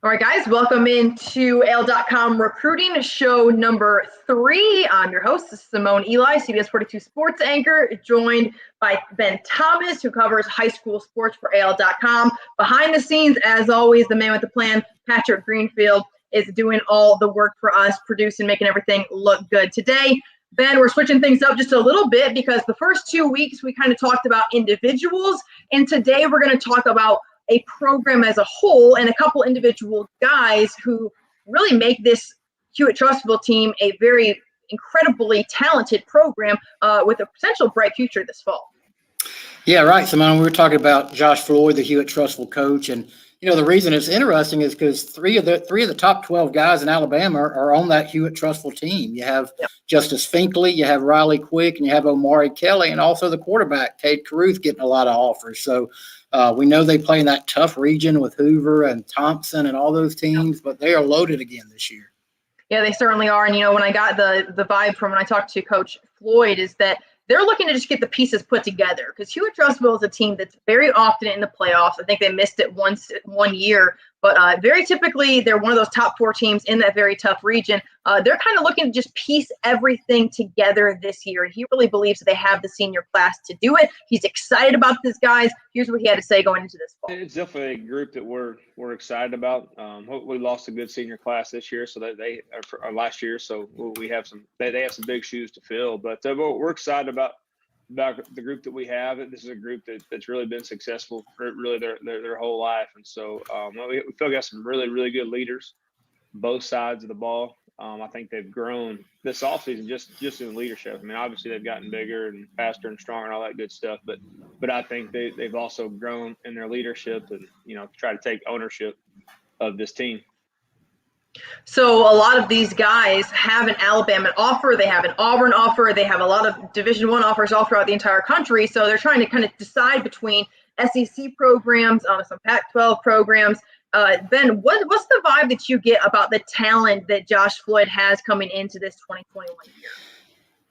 All right, guys, welcome into AL.com recruiting show number 3. I'm your host, Simone Eli, CBS 42 sports anchor, joined by Ben Thomas, who covers high school sports for AL.com. Behind the scenes, as always, the man with the plan, Patrick Greenfield, is doing all the work for us, producing, making everything look good. Today, Ben, we're switching things up just a little bit because the first 2 weeks we kind of talked about individuals, and today we're going to talk about a program as a whole and a couple individual guys who really make this Hewitt-Trussville team a very incredibly talented program with a potential bright future this fall. Yeah, right, Simone. We were talking about Josh Floyd, the Hewitt-Trussville coach, and the reason it's interesting is because three of the top 12 guys in Alabama are on that Hewitt-Trussville team. You have Justice Finkley, you have Riley Quick, and you have Omari Kelly, and also the quarterback, Cade Carruth, getting a lot of offers. So we know they play in that tough region with Hoover and Thompson and all those teams, but they are loaded again this year. Yeah, they certainly are. And, when I got the vibe from when I talked to Coach Floyd is that they're looking to just get the pieces put together because Hewitt-Trussville is a team that's very often in the playoffs. I think they missed it one year, but very typically they're one of those top 4 teams in that very tough region. They're kind of looking to just piece everything together this year. And he really believes that they have the senior class to do it. He's excited about this, guys. Here's what he had to say going into this fall. It's definitely a group that we're excited about. We lost a good senior class this year, so that they are last year. So we have they have some big shoes to fill. But we're excited about the group that we have. This is a group that's really been successful for really their whole life. And so we feel we got some really, really good leaders, both sides of the ball. I think they've grown this offseason just in leadership. I mean, obviously they've gotten bigger and faster and stronger and all that good stuff, but I think they've also grown in their leadership and, try to take ownership of this team. So a lot of these guys have an Alabama offer, they have an Auburn offer, they have a lot of Division I offers all throughout the entire country. So they're trying to kind of decide between SEC programs, some Pac-12 programs. Ben, what's the vibe that you get about the talent that Josh Floyd has coming into this 2021 year?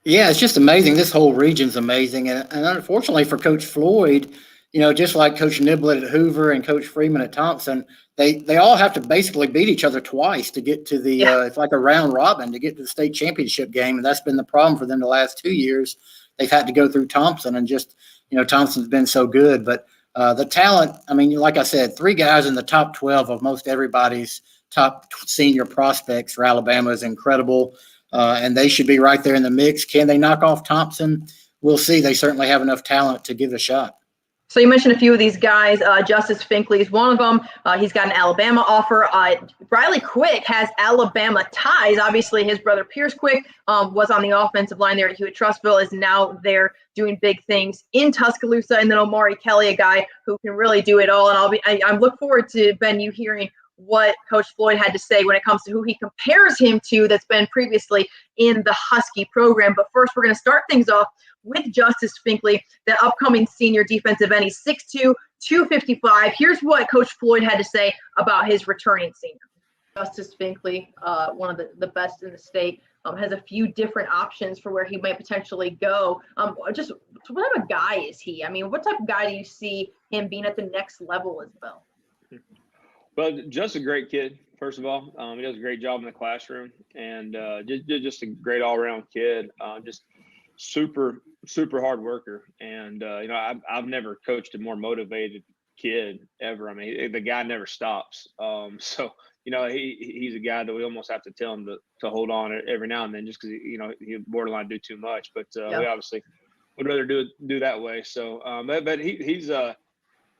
Yeah, it's just amazing. This whole region's amazing. And unfortunately for Coach Floyd, just like Coach Niblett at Hoover and Coach Freeman at Thompson, they all have to basically beat each other twice to get to the it's like a round robin to get to the state championship game. And that's been the problem for them the last 2 years. They've had to go through Thompson and just, Thompson's been so good. But the talent, I mean, like I said, 3 guys in the top 12 of most everybody's top senior prospects for Alabama is incredible. And they should be right there in the mix. Can they knock off Thompson? We'll see. They certainly have enough talent to give it a shot. So you mentioned a few of these guys. Justice Finkley is one of them. He's got an Alabama offer. Riley Quick has Alabama ties. Obviously, his brother Pierce Quick was on the offensive line there at Hewitt-Trussville, is now there doing big things in Tuscaloosa. And then Omari Kelly, a guy who can really do it all. And I look forward to, Ben, you hearing what Coach Floyd had to say when it comes to who he compares him to that's been previously in the Husky program. But first, we're going to start things off with Justice Finkley, the upcoming senior defensive end. He's 6'2", 255. Here's what Coach Floyd had to say about his returning senior. Justice Finkley, one of the best in the state, has a few different options for where he might potentially go. Just what type of guy is he? I mean, what type of guy do you see him being at the next level as well? Well, just a great kid, first of all. He does a great job in the classroom, and just a great all-around kid. Just super hard worker. And, I've never coached a more motivated kid ever. I mean, the guy never stops. So, he's a guy that we almost have to tell him to hold on every now and then just because, he borderline do too much. But we obviously would rather do that way. So, but he's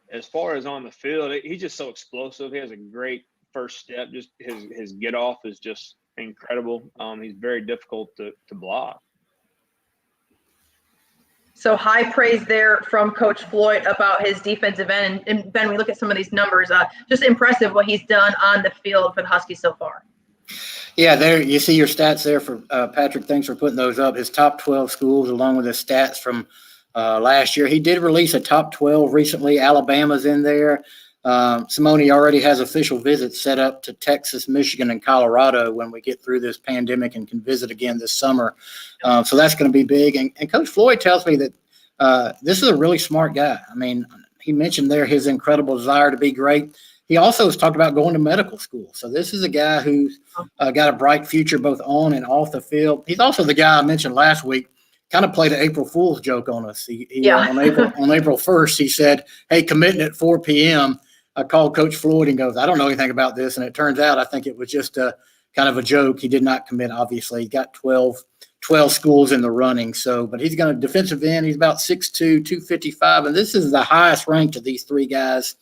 as far as on the field, he's just so explosive. He has a great first step. Just his get off is just incredible. He's very difficult to block. So high praise there from Coach Floyd about his defensive end. And Ben, we look at some of these numbers, just impressive what he's done on the field for the Huskies so far. Yeah, there you see your stats there for Patrick. Thanks for putting those up. His top 12 schools along with his stats from last year. He did release a top 12 recently. Alabama's in there. Simone already has official visits set up to Texas, Michigan, and Colorado when we get through this pandemic and can visit again this summer. So that's going to be big. And Coach Floyd tells me that this is a really smart guy. I mean, he mentioned there his incredible desire to be great. he also has talked about going to medical school. So this is a guy who's got a bright future both on and off the field. He's also the guy I mentioned last week, kind of played an April Fool's joke on us. On April 1st, he said, "Hey, committing at 4 p.m." I called Coach Floyd and goes, "I don't know anything about this." And it turns out, I think it was just kind of a joke. He did not commit, obviously. He got 12 schools in the running. So, but he's got a defensive end. He's about 6'2", 255. And this is the highest ranked of these three guys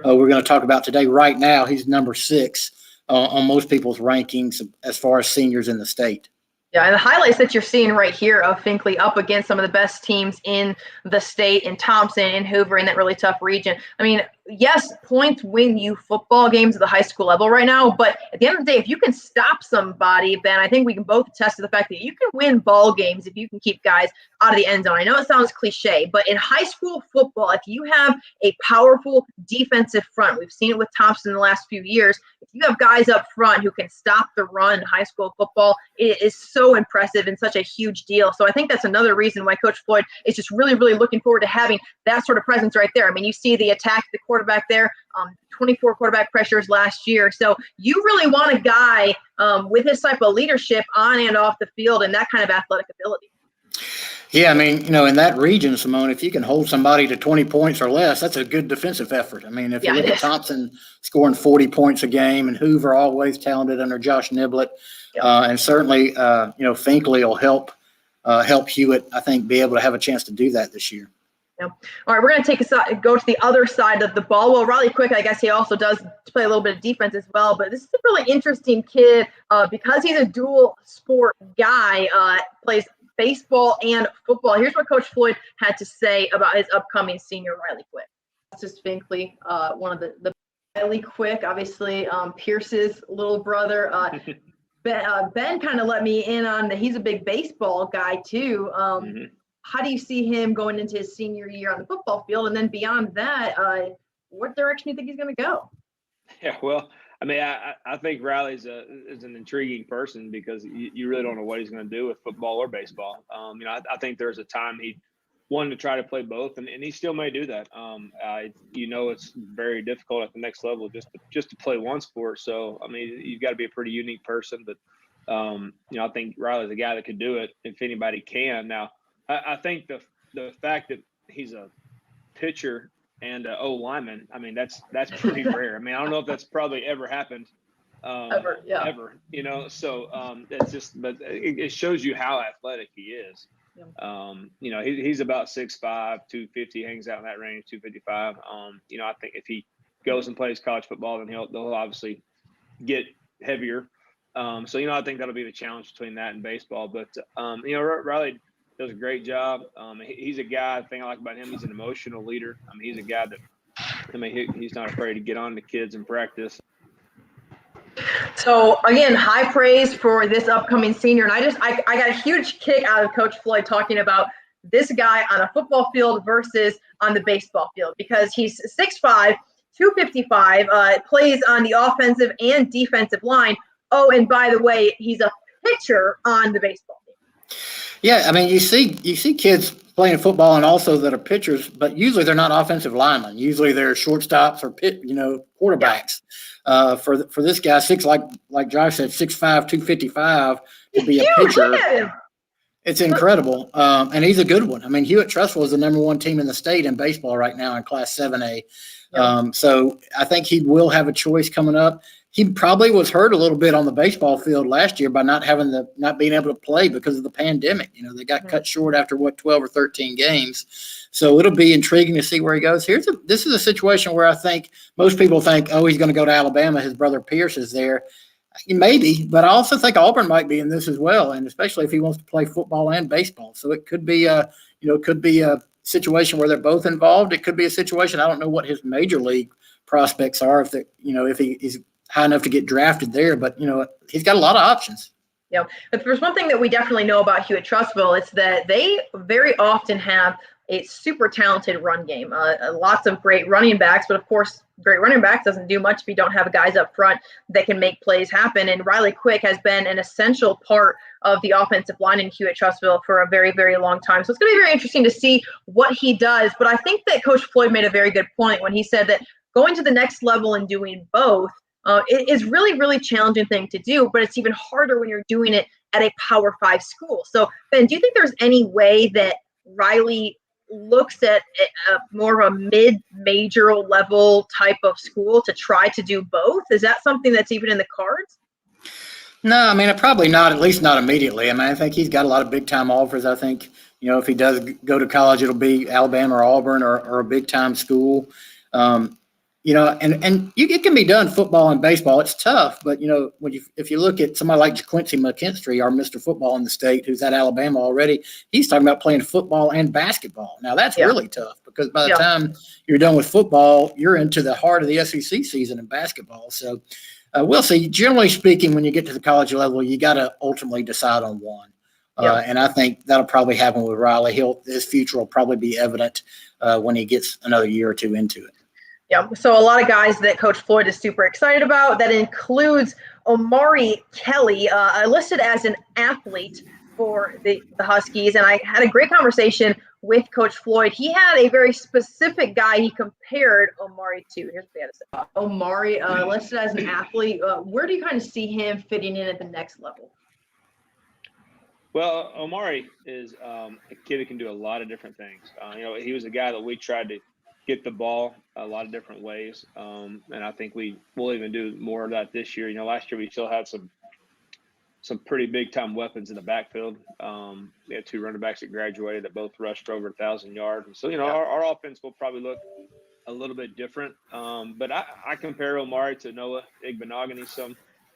we're going to talk about today. Right now, he's number 6 on most people's rankings as far as seniors in the state. Yeah, and the highlights that you're seeing right here of Finkley up against some of the best teams in the state, in Thompson, in Hoover, in that really tough region. I mean, yes, points win you football games at the high school level right now, but at the end of the day, if you can stop somebody, then I think we can both attest to the fact that you can win ball games if you can keep guys out of the end zone. I know it sounds cliche, but in high school football, if you have a powerful defensive front, we've seen it with Thompson in the last few years, if you have guys up front who can stop the run in high school football, it is so impressive and such a huge deal. So I think that's another reason why Coach Floyd is just really, really looking forward to having that sort of presence right there. I mean, you see the attack, the quarterback there, 24 quarterback pressures last year. So you really want a guy with his type of leadership on and off the field and that kind of athletic ability. Yeah, I mean, in that region, Simone, if you can hold somebody to 20 points or less, that's a good defensive effort. I mean, if you look at Thompson scoring 40 points a game and Hoover always talented under Josh Niblett, and certainly, Finkley will help Hewitt, I think, be able to have a chance to do that this year. Yeah. All right, we're going to go to the other side of the ball. Well, Riley Quick, I guess he also does play a little bit of defense as well, but this is a really interesting kid because he's a dual sport guy, plays baseball and football. Here's what Coach Floyd had to say about his upcoming senior, Riley Quick. Justice Finkley, one of the Riley Quick, obviously Pierce's little brother. Ben kind of let me in on that he's a big baseball guy too. How do you see him going into his senior year on the football field? And then beyond that, what direction do you think he's going to go? Yeah, well, I mean, I think Riley's is an intriguing person because you really don't know what he's going to do with football or baseball. I think there's a time he wanted to try to play both, and he still may do that. It's very difficult at the next level just to play one sport. So, I mean, you've got to be a pretty unique person. But, I think Riley's a guy that could do it if anybody can. Now, I think the fact that he's a pitcher and an O-lineman, I mean, that's pretty rare. I mean, I don't know if that's probably ever happened. Ever. So that's just, but it shows you how athletic he is. Yeah. He's about 6'5", 250, hangs out in that range, 255. I think if he goes and plays college football, then they'll obviously get heavier. I think that'll be the challenge between that and baseball. But, Riley does a great job. He's a guy, the thing I like about him, he's an emotional leader. I mean, he's a guy that, he's not afraid to get on the kids in practice. So, again, high praise for this upcoming senior. And I got a huge kick out of Coach Floyd talking about this guy on a football field versus on the baseball field because he's 6'5", 255, plays on the offensive and defensive line. Oh, and by the way, he's a pitcher on the baseball team. Yeah, I mean, you see kids playing football and also that are pitchers, but usually they're not offensive linemen. Usually they're shortstops or quarterbacks. Yeah. For this guy, like Josh said, 6'5", 255 to be a pitcher. Look at him. It's incredible, and he's a good one. I mean, Hewitt-Trussville is the number 1 team in the state in baseball right now in Class 7A. Yeah. So I think he will have a choice coming up. He probably was hurt a little bit on the baseball field last year by not being able to play because of the pandemic. They got cut short after 12 or 13 games. So it'll be intriguing to see where he goes. This is a situation where I think most people think, oh, he's going to go to Alabama. His brother Pierce is there. Maybe, but I also think Auburn might be in this as well, and especially if he wants to play football and baseball. So it could be a situation where they're both involved. It could be a situation. I don't know what his major league prospects are if he's high enough to get drafted there, but he's got a lot of options. Yeah, but there's one thing that we definitely know about Hewitt-Trussville. It's that they very often have a super talented run game. Lots of great running backs, but of course, great running backs doesn't do much if you don't have guys up front that can make plays happen. And Riley Quick has been an essential part of the offensive line in Hewitt-Trussville for a very, very long time. So it's going to be very interesting to see what he does. But I think that Coach Floyd made a very good point when he said that going to the next level and doing both it is really, really challenging thing to do, but it's even harder when you're doing it at a Power 5 school. So, Ben, do you think there's any way that Riley looks at more of a mid-major level type of school to try to do both? Is that something that's even in the cards? No, I mean, probably not, at least not immediately. I mean, I think he's got a lot of big-time offers. I think, if he does go to college, it'll be Alabama or Auburn or a big-time school. It can be done football and baseball. It's tough, but, if you look at somebody like Quincy McKinstry, our Mr. Football in the state, who's at Alabama already, he's talking about playing football and basketball. Now, that's really tough because by the time you're done with football, you're into the heart of the SEC season in basketball. So, we'll see. Generally speaking, when you get to the college level, you got to ultimately decide on one. And I think that'll probably happen with Riley. His future will probably be evident when he gets another year or two into it. Yeah, so a lot of guys that Coach Floyd is super excited about. That includes Omari Kelly, listed as an athlete for the Huskies. And I had a great conversation with Coach Floyd. He had a very specific guy he compared Omari to. Here's what he had to say. Omari, listed as an athlete, where do you kind of see him fitting in at the next level? Well, Omari is a kid who can do a lot of different things. He was a guy that we tried to get the ball a lot of different ways, and I think we'll even do more of that this year. Last year we still had some pretty big time weapons in the backfield. We had two running backs that graduated that both rushed over 1,000 yards. And so, our offense will probably look a little bit different. But I compare Omari to Noah Igbenogany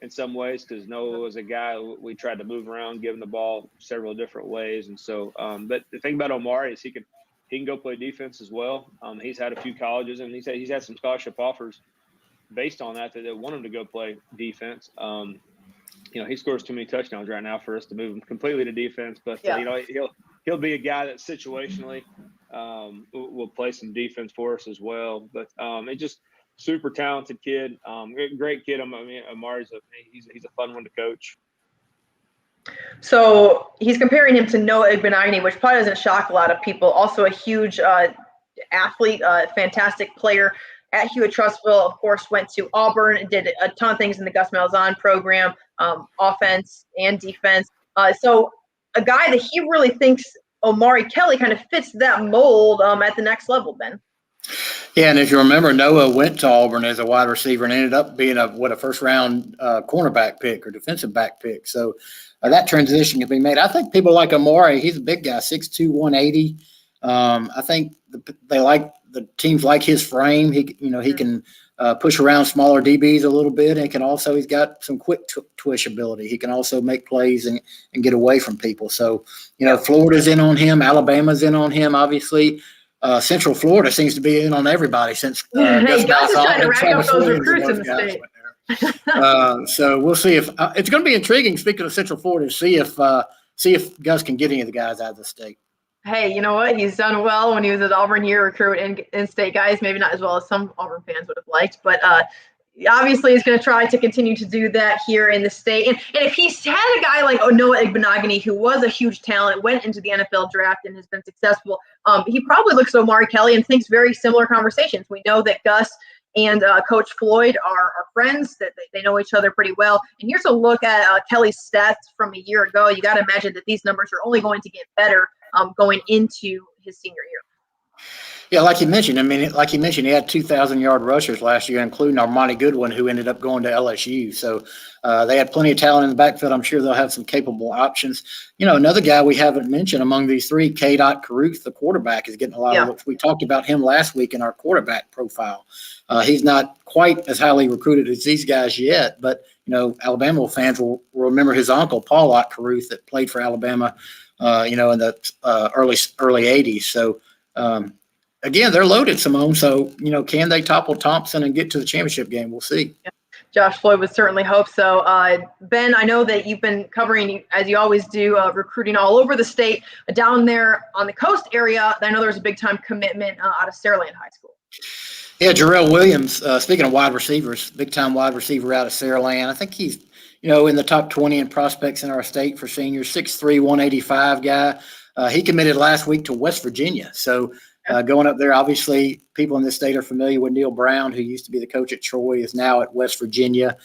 in some ways, because Noah was a guy we tried to move around, give him the ball several different ways. And so, but the thing about Omari is he can go play defense as well. He's had a few colleges, and he's had some scholarship offers based on that want him to go play defense. He scores too many touchdowns right now for us to move him completely to defense. But he'll be a guy that situationally will play some defense for us as well. But it's just super talented kid, great kid. Omari's he's a fun one to coach. So he's comparing him to Noah Igbenogany, which probably doesn't shock a lot of people. Also a huge athlete, fantastic player at Hewitt-Trussville. Of course, went to Auburn and did a ton of things in the Gus Malzahn program, offense and defense. So a guy that he really thinks Omari Kelly kind of fits that mold at the next level, Ben. Yeah, and if you remember, Noah went to Auburn as a wide receiver and ended up being a first-round cornerback pick or defensive back pick. So that transition can be made. I think people like Omari. He's a big guy, 6'2", 180. I think the teams like his frame. He can push around smaller DBs a little bit, and he's got some quick twitch ability. He can also make plays and get away from people. So Florida's in on him. Alabama's in on him. Obviously. Central Florida seems to be in on everybody since Gus is trying to rack up those recruits in the state. So we'll see if it's going to be intriguing. Speaking of Central Florida, see if Gus can get any of the guys out of the state. Hey, you know what? He's done well when he was at Auburn here, recruiting in-state guys. Maybe not as well as some Auburn fans would have liked, but obviously he's going to try to continue to do that here in the state. And if he's had a guy like Noah Igbenogany, who was a huge talent, went into the NFL draft and has been successful, he probably looks at Omari Kelly and thinks very similar conversations. We know that Gus and Coach Floyd are friends, that they know each other pretty well. And here's a look at Kelly's stats from a year ago. You got to imagine that these numbers are only going to get better going into his senior year. Yeah, like you mentioned, he had 2,000-yard rushers last year, including Armani Goodwin, who ended up going to LSU. So they had plenty of talent in the backfield. I'm sure they'll have some capable options. Another guy we haven't mentioned among these three, K. Caruth, the quarterback, is getting a lot of looks. We talked about him last week in our quarterback profile. He's not quite as highly recruited as these guys yet, but Alabama fans will remember his uncle, Paul Caruth, that played for Alabama, in the early 80s. So. Again, they're loaded, Simone. So, can they topple Thompson and get to the championship game? We'll see. Yeah. Josh Floyd would certainly hope so. Ben, I know that you've been covering, as you always do, recruiting all over the state. Down there on the coast area, I know there's a big-time commitment out of Saraland High School. Yeah, Jarrell Williams, speaking of wide receivers, big-time wide receiver out of Saraland. I think he's, in the top 20 in prospects in our state for seniors, 6'3", 185 guy. He committed last week to West Virginia. So, Going up there, obviously, people in this state are familiar with Neil Brown, who used to be the coach at Troy, is now at West Virginia.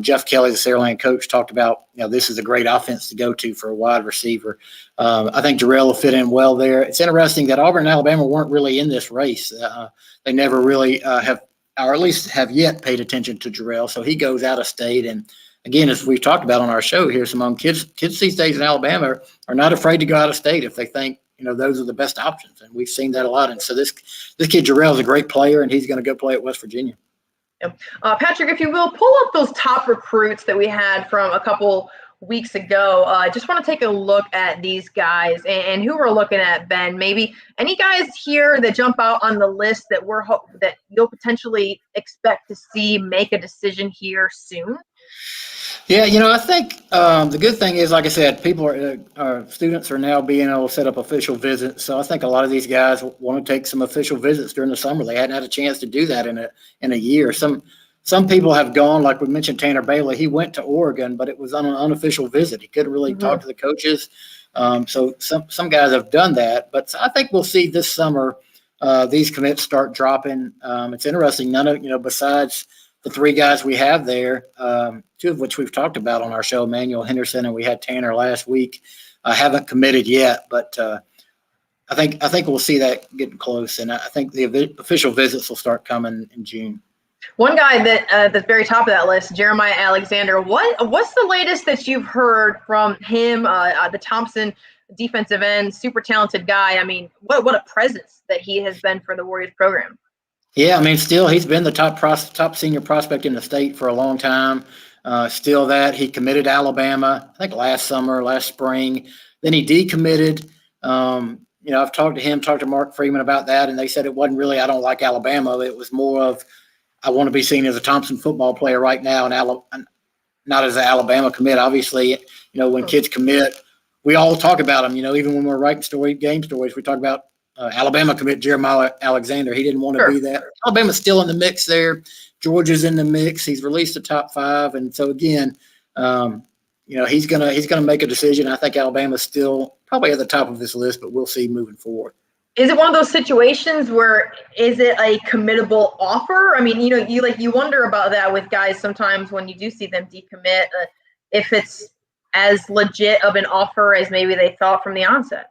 Jeff Kelly, the Saraland coach, talked about, this is a great offense to go to for a wide receiver. I think Jarrell will fit in well there. It's interesting that Auburn and Alabama weren't really in this race. They never really have, or at least have yet paid attention to Jarrell. So he goes out of state. And again, as we've talked about on our show here, some kids these days in Alabama are not afraid to go out of state if they think, those are the best options. And we've seen that a lot. And so this kid Jarrell is a great player, and he's going to go play at West Virginia. Patrick, if you will, pull up those top recruits that we had from a couple weeks ago. I just want to take a look at these guys and who we're looking at, Ben. Maybe any guys here that jump out on the list that that you'll potentially expect to see make a decision here soon? Yeah, I think the good thing is, like I said, students are now being able to set up official visits. So I think a lot of these guys want to take some official visits during the summer. They hadn't had a chance to do that in a year. Some people have gone, like we mentioned, Tanner Bailey. He went to Oregon, but it was on an unofficial visit. He couldn't really talk to the coaches. So some guys have done that. But I think we'll see this summer these commits start dropping. It's interesting. None of besides the three guys we have there, two of which we've talked about on our show, Emmanuel Henderson, and we had Tanner last week, haven't committed yet, but I think we'll see that getting close, and I think the official visits will start coming in June. One guy that at the very top of that list, Jeremiah Alexander. What's the latest that you've heard from him? The Thompson defensive end, super talented guy. I mean, what a presence that he has been for the Warriors program. Yeah, I mean, still he's been the top senior prospect in the state for a long time. Still that he committed to Alabama, I think last spring. Then he decommitted. I've talked to Mark Freeman about that, and they said it wasn't really I don't like Alabama. It was more of I want to be seen as a Thompson football player right now, and not as an Alabama commit. Obviously, when kids commit, we all talk about them. Even when we're writing game stories, we talk about Alabama commit Jeremiah Alexander. He didn't want to be that. Alabama's still in the mix there. Georgia's in the mix. He's released the top 5, and so again, he's gonna make a decision. I think Alabama's still probably at the top of this list, but we'll see moving forward. Is it one of those situations where is it a committable offer? I mean, you wonder about that with guys sometimes when you do see them decommit, if it's as legit of an offer as maybe they thought from the onset.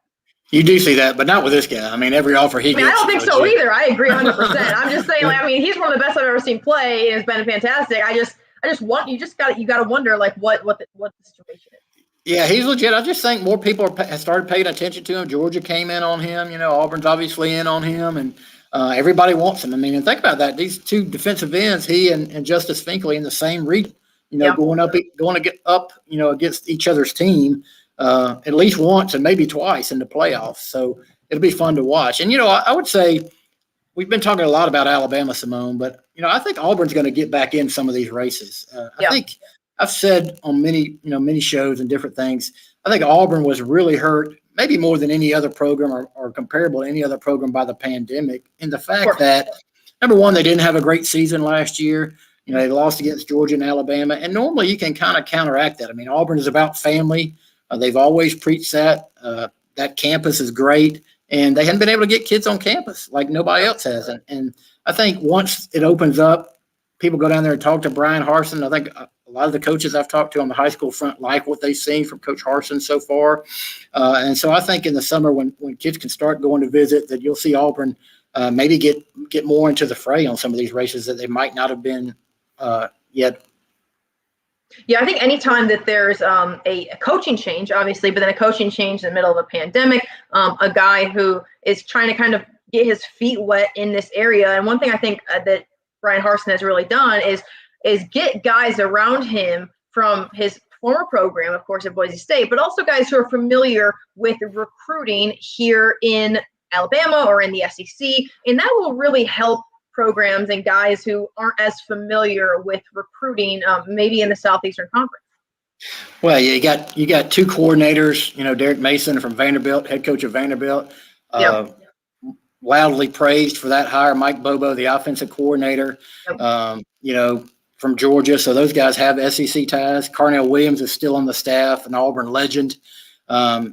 You do see that, but not with this guy. I mean, every offer he gets. I don't think so either. I agree 100%. I'm just saying, he's one of the best I've ever seen play, and it's been fantastic. You got to wonder what the situation is. Yeah, he's legit. I just think more people have started paying attention to him. Georgia came in on him. Auburn's obviously in on him, and everybody wants him. I mean, and think about that. These two defensive ends, he and Justice Finkley in the same region. Going to get up, against each other's team. At least once and maybe twice in the playoffs. So it'll be fun to watch. And, I would say we've been talking a lot about Alabama, Simone, but, I think Auburn's going to get back in some of these races. I think I've said on many shows and different things, I think Auburn was really hurt, maybe more than any other program or comparable to any other program by the pandemic, in the fact that, number one, they didn't have a great season last year. They lost against Georgia and Alabama. And normally you can kind of counteract that. I mean, Auburn is about family. They've always preached that. That campus is great, and they haven't been able to get kids on campus like nobody else has. And I think once it opens up, people go down there and talk to Brian Harsin. I think a lot of the coaches I've talked to on the high school front like what they've seen from Coach Harsin so far. And so I think in the summer when kids can start going to visit, that you'll see Auburn maybe get more into the fray on some of these races that they might not have been yet. Yeah, I think anytime that there's a coaching change, obviously, but then a coaching change in the middle of a pandemic, a guy who is trying to kind of get his feet wet in this area. And one thing I think that Brian Harsin has really done is get guys around him from his former program, of course, at Boise State, but also guys who are familiar with recruiting here in Alabama or in the SEC. And that will really help programs and guys who aren't as familiar with recruiting, maybe in the Southeastern Conference. Well, you got two coordinators, Derek Mason from Vanderbilt, head coach of Vanderbilt, loudly praised for that hire. Mike Bobo, the offensive coordinator, from Georgia. So those guys have SEC ties. Carnell Williams is still on the staff, an Auburn legend.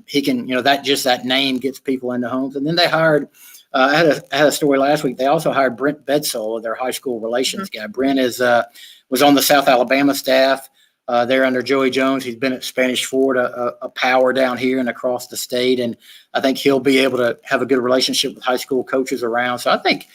He can, that name gets people into homes. And then they hired I had a story last week. They also hired Brent Bedsole, their high school relations guy. Brent was on the South Alabama staff there under Joey Jones. He's been at Spanish Fort, a power down here and across the state, and I think he'll be able to have a good relationship with high school coaches around. So I think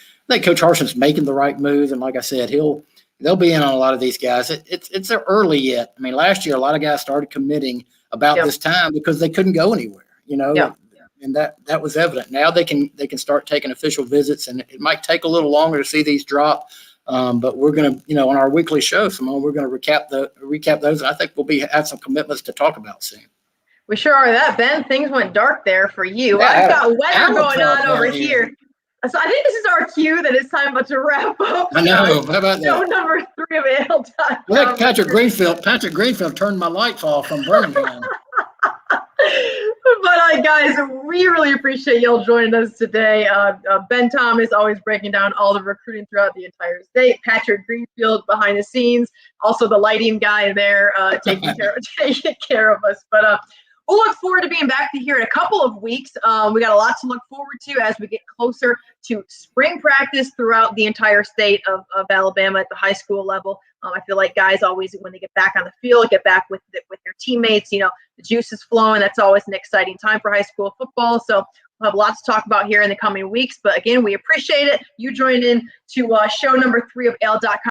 Coach Harson's making the right moves, and like I said, they'll be in on a lot of these guys. It's early yet. I mean, last year a lot of guys started committing about this time because they couldn't go anywhere, and that was evident. Now they can start taking official visits, and it might take a little longer to see these drop. But we're going to, on our weekly show, Simone, we're going to recap those. And I think we'll have some commitments to talk about soon. We sure are. That, Ben, things went dark there for you. Yeah, I've got weather going on over here. So I think this is our cue that it's time to wrap up. I know. How about that? Show number 3 of AL.com. Well, Patrick Greenfield turned my lights off from Birmingham. But guys, we really appreciate y'all joining us today. Ben Thomas always breaking down all the recruiting throughout the entire state. Patrick Greenfield behind the scenes, also the lighting guy there, taking care of us. But we'll look forward to being back here in a couple of weeks. We got a lot to look forward to as we get closer to spring practice throughout the entire state of Alabama at the high school level. I feel like guys always, when they get back on the field, get back with their teammates, the juice is flowing. That's always an exciting time for high school football. So we'll have lots to talk about here in the coming weeks. But again, we appreciate it. You joined in to show number 3 of AL.com.